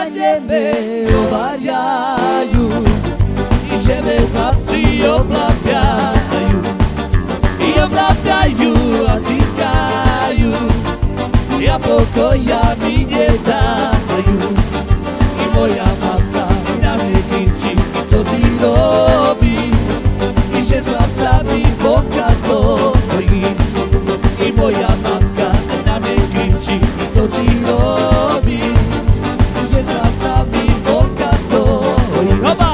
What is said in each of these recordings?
ciganie obarjajú i žeme chlapci oblapiajú a tiskajú, ja pokoja mi nedávajú. I moja mamka na mne kričí, co ty robíš, i že s chlapcami vonka stojí. I moja mamka na mne kričí, co ty robíš, i že s chlapcami vonka stojí. Hopa!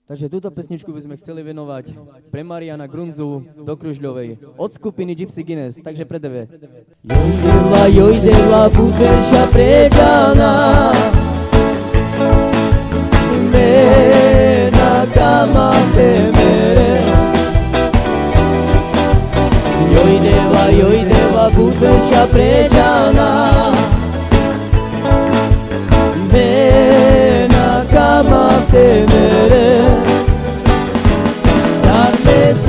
Takže túto pesničku by sme chceli venovať pre Mariana Grunzu do Kružľovej od skupiny Gypsy Guinness, takže pre tebe. Jojdela, budeš predaná, mena kama temere. Jojdela, budeš predaná, mena kama temere.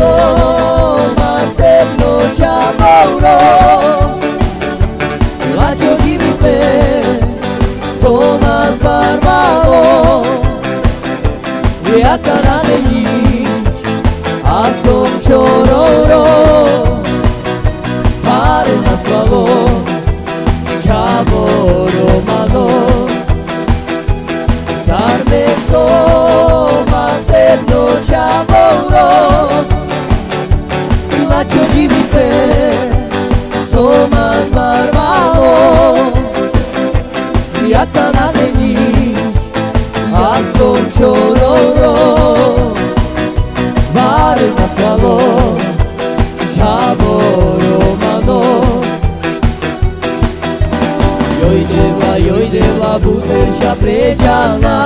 Soma stepno čamouro, lačo divipe, soma zbarvalo, jaka na není, a som čororo, pare na slavo, čavoro mano, sarme soma stepno čamouro, lačo divipe, soma zbarvalo, jaka na není, a som čororo, vare na slavo, čavoro mano. Jojdela, budeš pređana,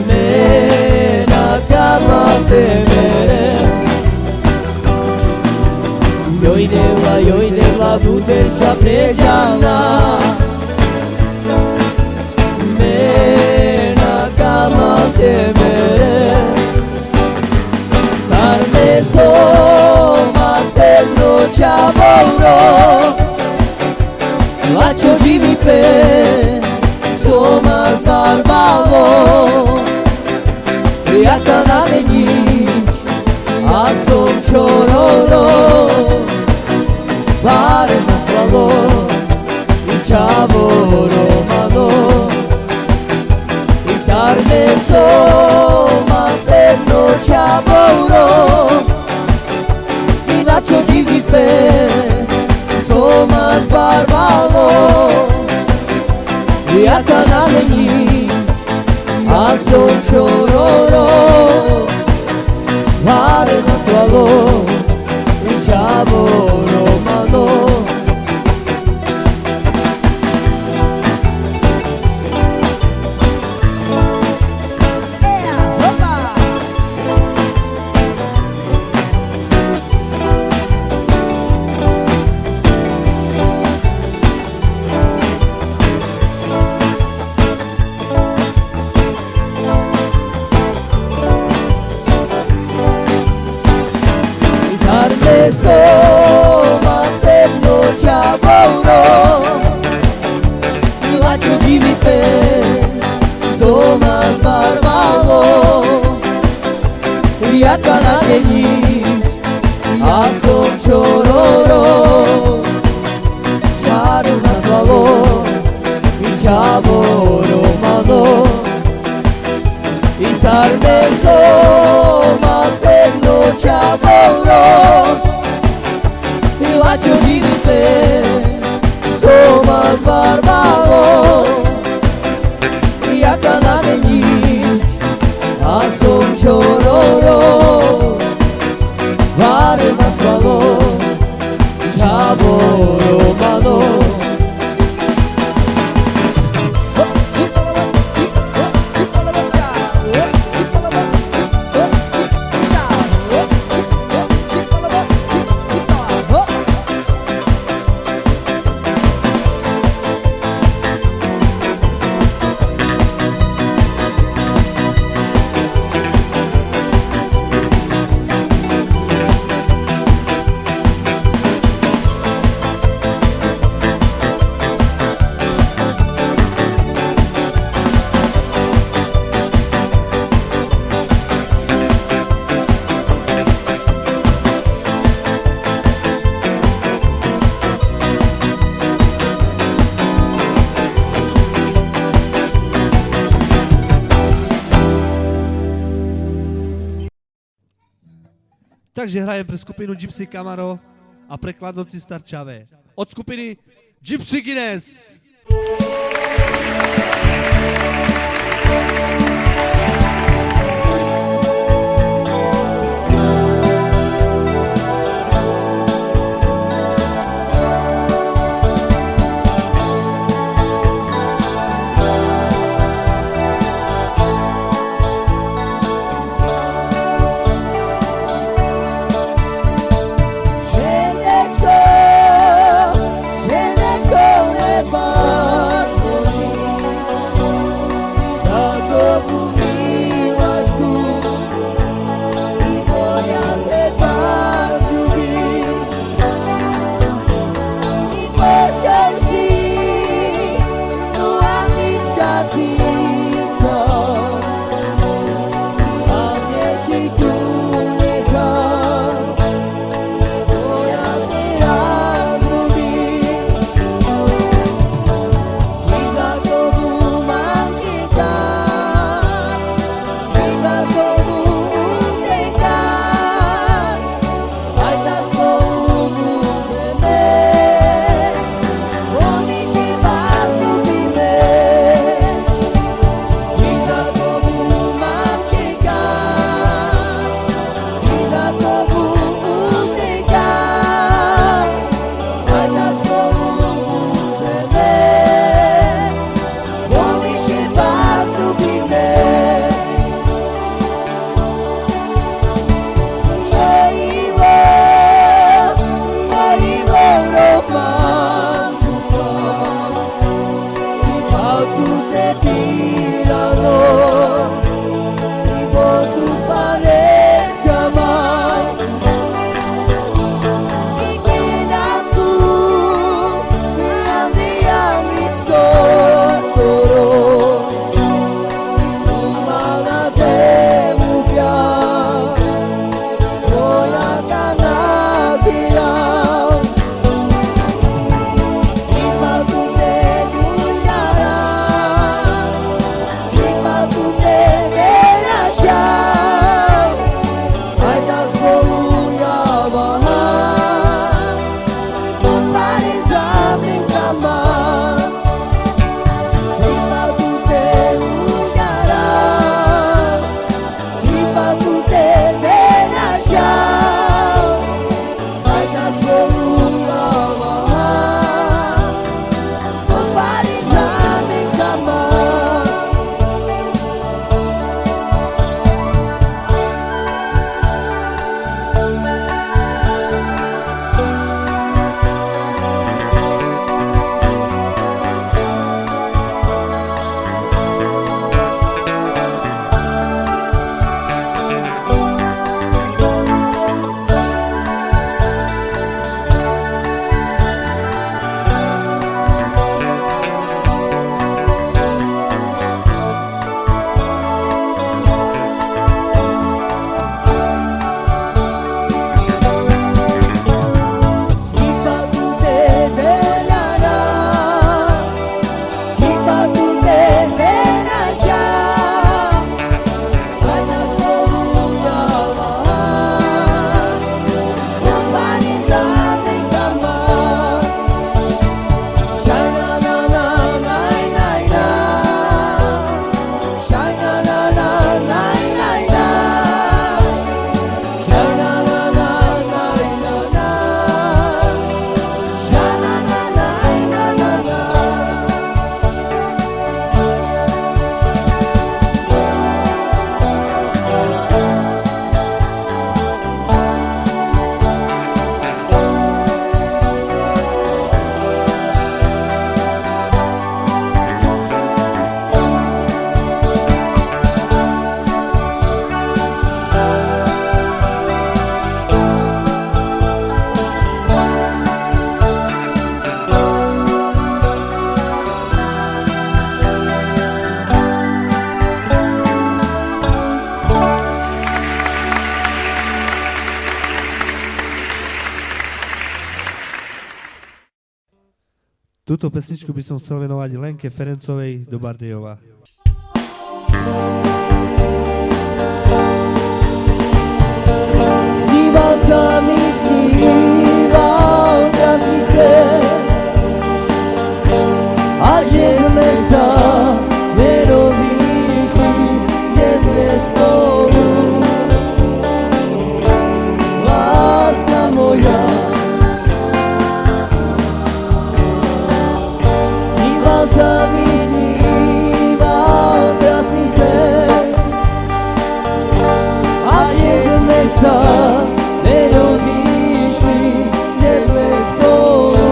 mena kama temere. Jojdela, budeš pređana, mena kama temere. Sarme soma stepno čamouro, lačo divipe, soma zbarvalo, jaka na není, a som čororo, pare na slavo, čavoro mano. Sarme soma stepno čamouro, lačo divipe, soma zbarvalo, jaka na není, a som čororo, pare na slavo, čavoro mano. Barve somos tecnocia boro I lačo vidite somos barbavo Jaka na mení a som čororo Vare masvalo Čavo romano Takže hrajem pre skupinu Gypsy Camaro a pre kladnoci Starčavé. Od skupiny Gypsy Guinness. Túto pesničku by som chcel venovať Lenke Ferencovej do Bardejova. Sníval sa mi, sníval krásny sen, až že sme sa nerozíšli, že sme spolu. Láska moja, sníval sa mi, sníval krásny sen, až že sme sa nerozíšli, že sme spolu.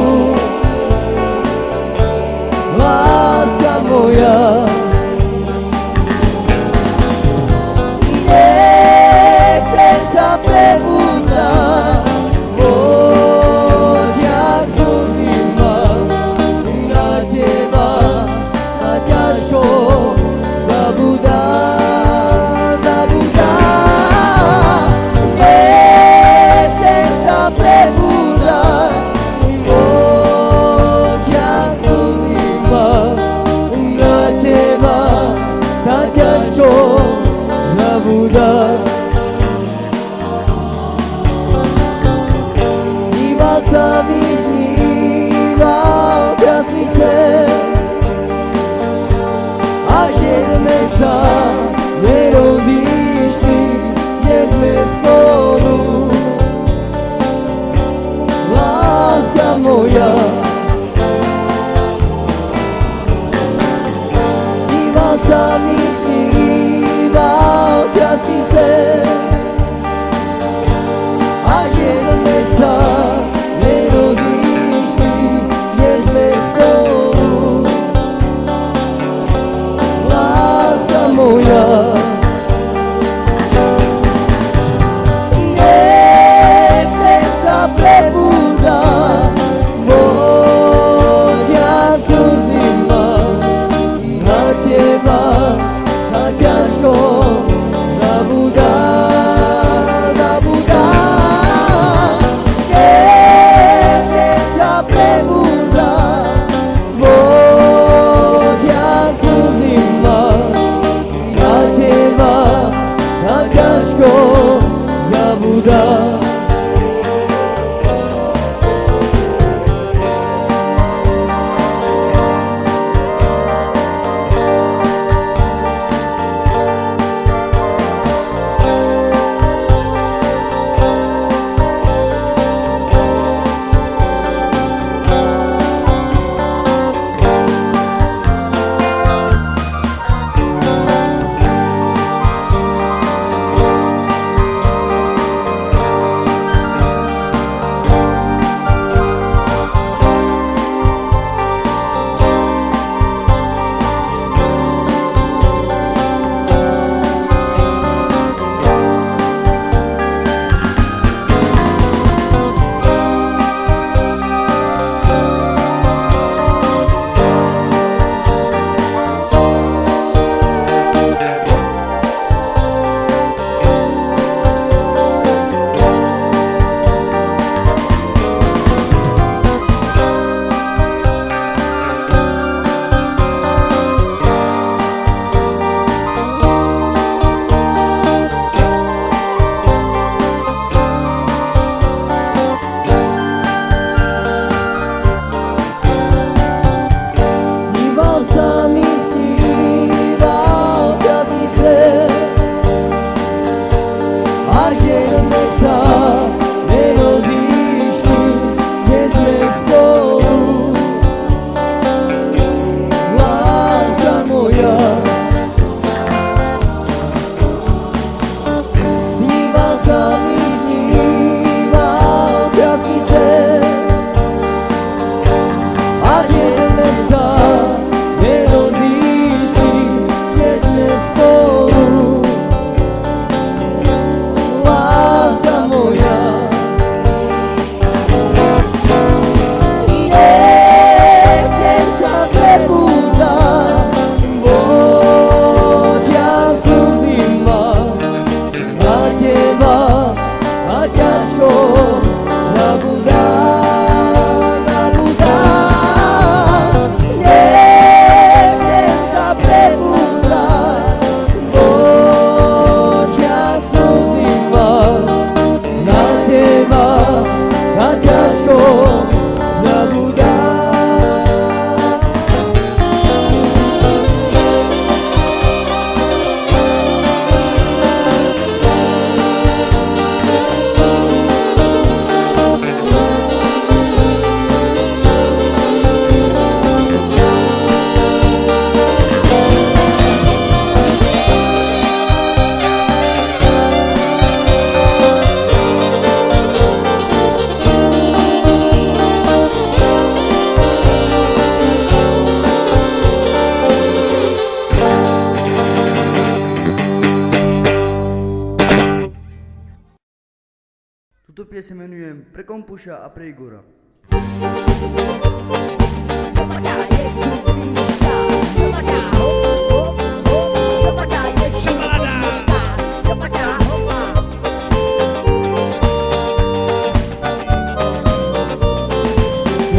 pieseň menujem pre Kompuša a pre Igora.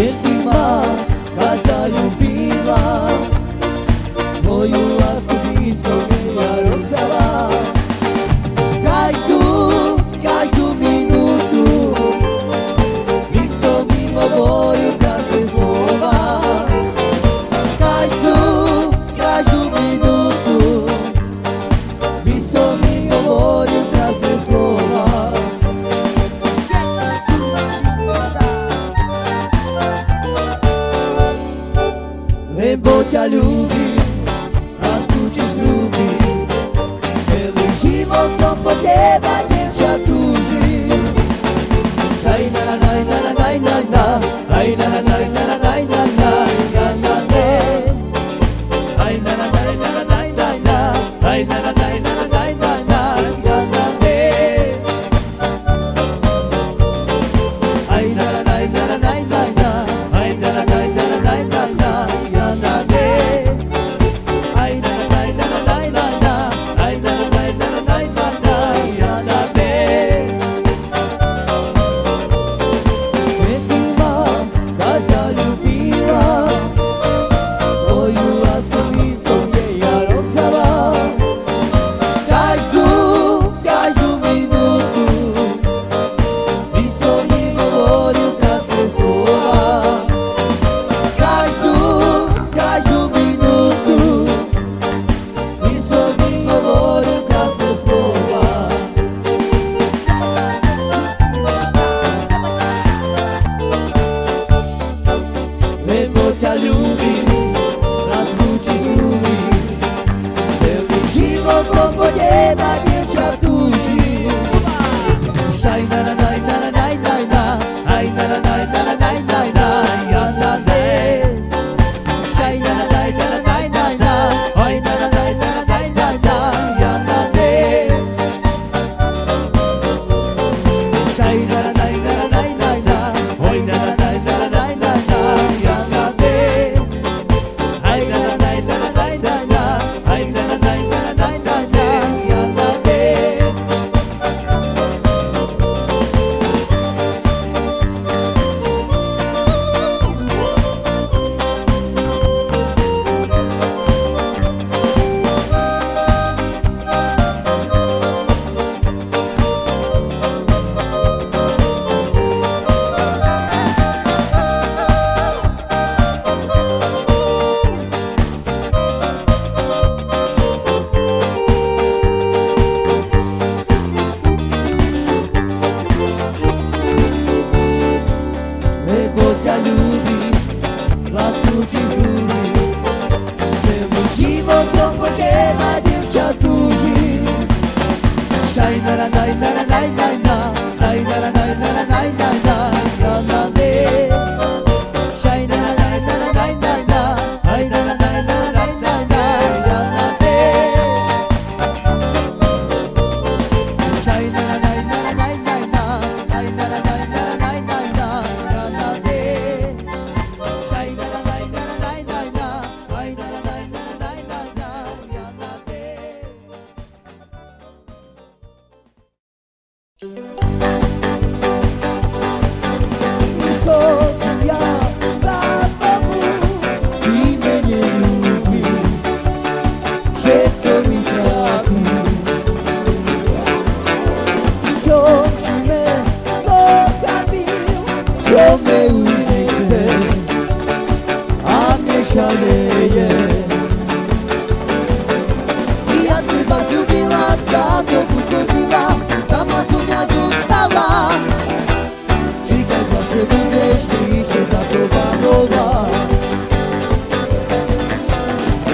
Keď by ma každá ľúbila, moju lásku by som jej ja rozdala. Každú minútu by som im hovoril krásne slova. Každú minútu by som im hovoril krásne slova. Lebo ťa ľúbim, lásku ti sľúbim, celý život som po teba, dievča, túžim. Daj na na daj na na daj na na, daj na na daj na na daj na na, ja na ne. Daj na na daj na na daj na na, daj na na daj na na daj na na, ja na ne. Daj na na daj na na daj na na, daj na na daj na na daj na na, ja na ne. Daj na na daj na na daj na na, daj na na daj na na daj na na, ja na ne. Keď by ma každá ľúbila, svoju lásku by som jej ja rozdala. Každú minútu by som im hovoril krásne slova. Každú minútu by som im hovoril krásne slova. Lebo ťa ľúbim, lásku ti sľúbim, celý život som po teba, dievča, túžim. Daj na na daj na na daj na na, daj na na daj na na daj na na, ja na ne. Daj na na daj na na daj na na, daj na na daj na na daj na na, ja na ne. Daj na na daj na na daj na na, daj na na daj na na daj na na, ja na ne. Daj na na daj na na daj na na, daj na na daj na na daj na na, ja na ne. Lebo ťa ľúbim, lásku ti sľúbim, celý život som po teba, dievča, túžim. Daj na na daj na na daj na na, daj na na daj na na daj na na, ja na ne. Daj na na daj na na daj na na, daj na na daj na na daj na na, ja na ne. Daj na na daj na na daj na na, daj na na daj na na daj na na, ja na ne. Daj na na daj na na daj na na, daj na na daj na na daj na na, ja na ne. Chodzę ja za tobą i mnie nie lubi, że co mi trafi. Wciąż mnie zostawił, ciągle już nie chce, a mnie szaleje. I ja cię was lubiła, za tobą chodziła, sama sumia została. Czekaj, zawsze będziesz i się zakochanowa.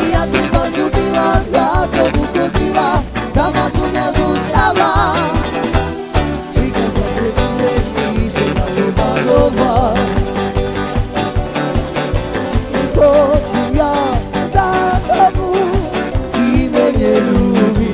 I ja cię was lubiła, za tobą chodziła, sama sumia została. Czekaj, zawsze będziesz i się zakochanowa. Chodzę ja za tobą i mnie nie lubi,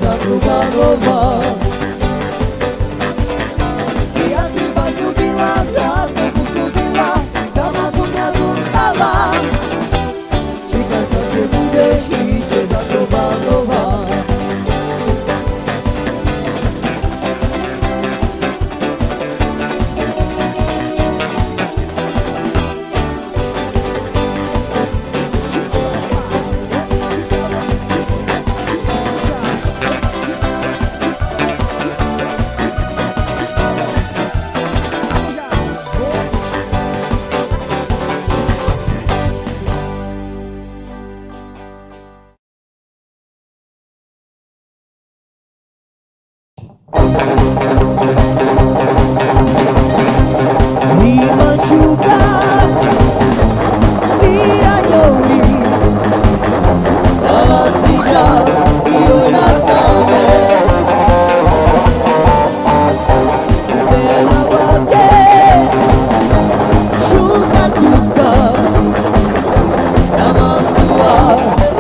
zatrubanowa. Ja si vás ľúbila, za tomu chudila, sama som mňa zostala. Čekaj tam, že budeš vyššie zatrubanowa. Ima šuka, tirajovi, ala tija, io na tome. Bela vake, šuka tusa, nama tua,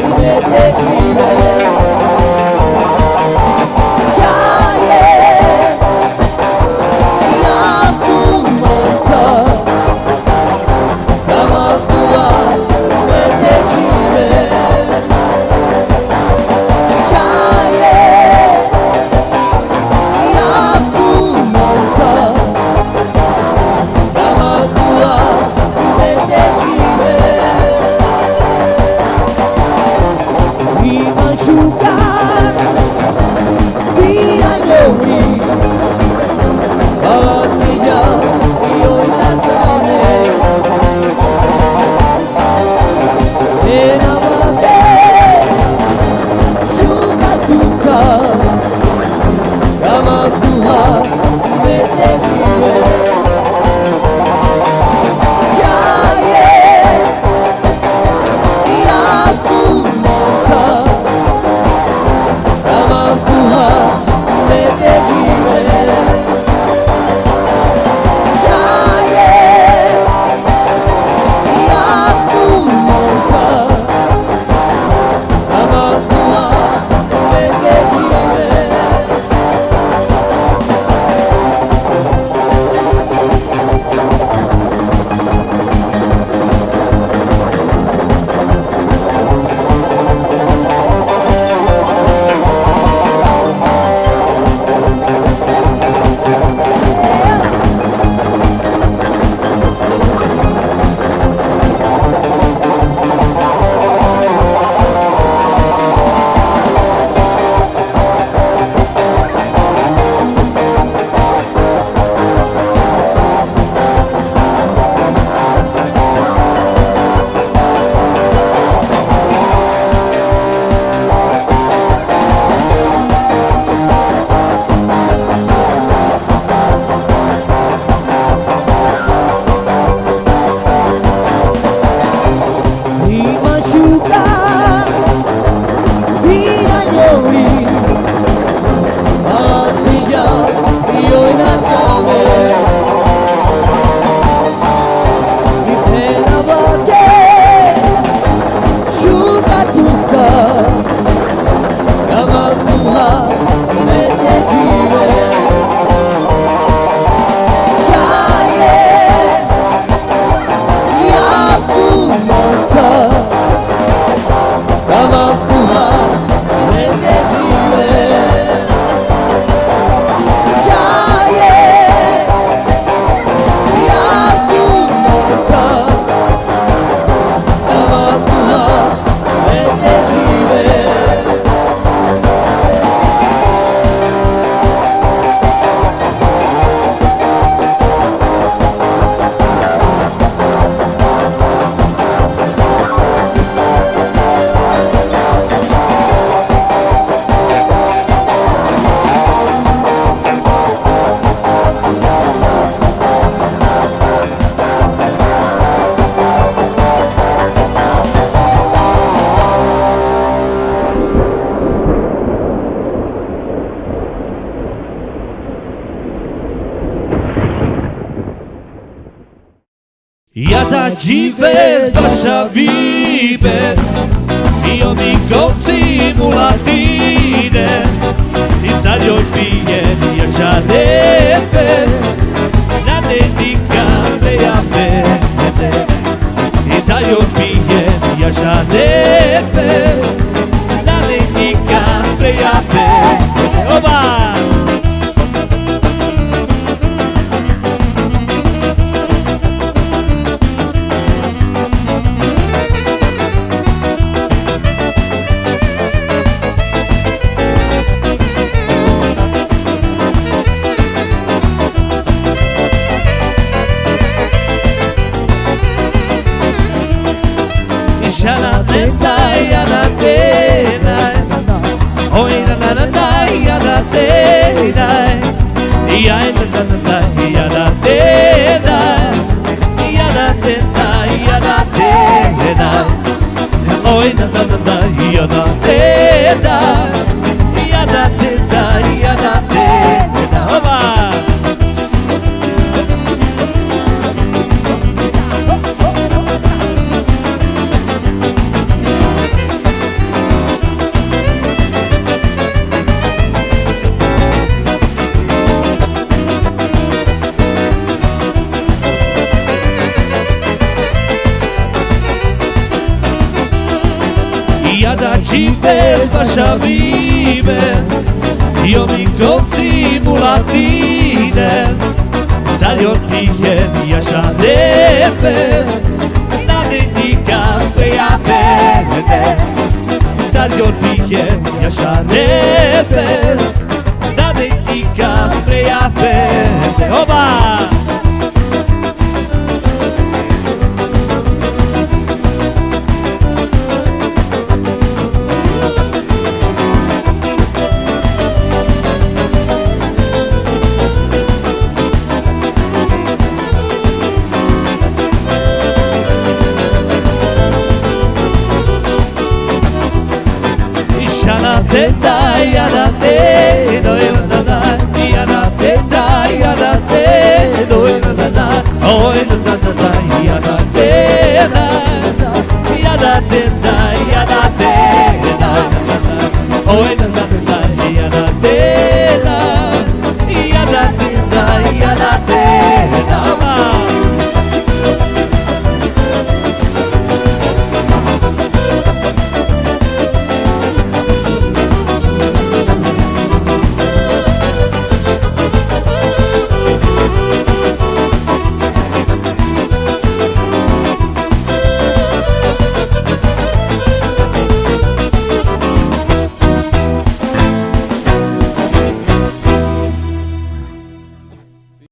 ime te žive. Ja da gives bascia vive, io mi cozzi mulatine, perde. Oba! Shana teta yana tena, oi na na na na yana tena, ya na na na na yana tena, yana teta yana tena, oi na na na na yana tena, yana teta yana tena, oba. Ci vezi așa vive, io mi copsi mulatine, salior piheni așa de pes, da dedica spre a verde, salior piheni așa de pes, da dedica spre a verde, oba! Yana teta yana te, no yana na, yana teta yana te, no yana na, oh yana na yana te na, yana teta yana te na, oh yana